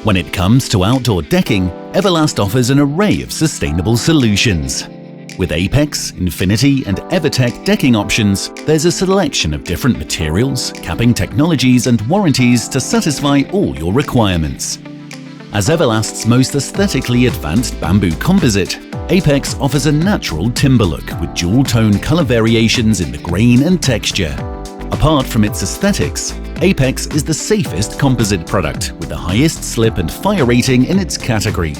When it comes to outdoor decking, Eva-Last offers an array of sustainable solutions. With Apex, Infinity and EverTech decking options, there's a selection of different materials, capping technologies and warranties to satisfy all your requirements. As Eva-Last's most aesthetically advanced bamboo composite, Apex offers a natural timber look with dual-tone color variations in the grain and texture. Apart from its aesthetics, Apex is the safest composite product with the highest slip and fire rating in its category.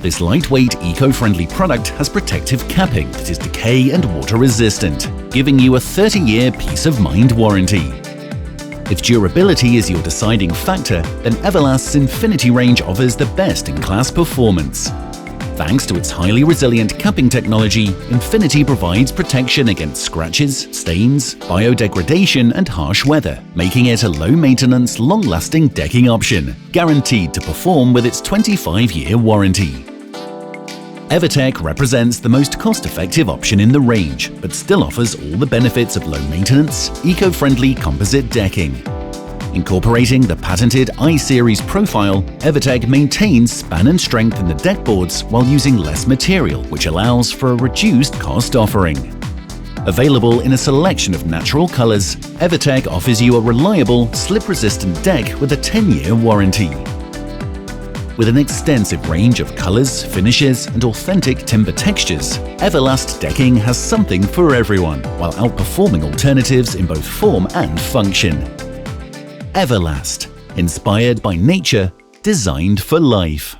This lightweight, eco-friendly product has protective capping that is decay and water resistant, giving you a 30-year peace of mind warranty. If durability is your deciding factor, then Eva-Last's Infinity range offers the best-in-class performance. Thanks to its highly resilient capping technology, Infinity provides protection against scratches, stains, biodegradation and harsh weather, making it a low-maintenance, long-lasting decking option, guaranteed to perform with its 25-year warranty. EverTech represents the most cost-effective option in the range, but still offers all the benefits of low-maintenance, eco-friendly composite decking. Incorporating the patented I-Series profile, EverTech maintains span and strength in the deck boards while using less material, which allows for a reduced cost offering. Available in a selection of natural colors, EverTech offers you a reliable, slip-resistant deck with a 10-year warranty. With an extensive range of colors, finishes, and authentic timber textures, Eva-Last decking has something for everyone, while outperforming alternatives in both form and function. Eva-Last, inspired by nature, designed for life.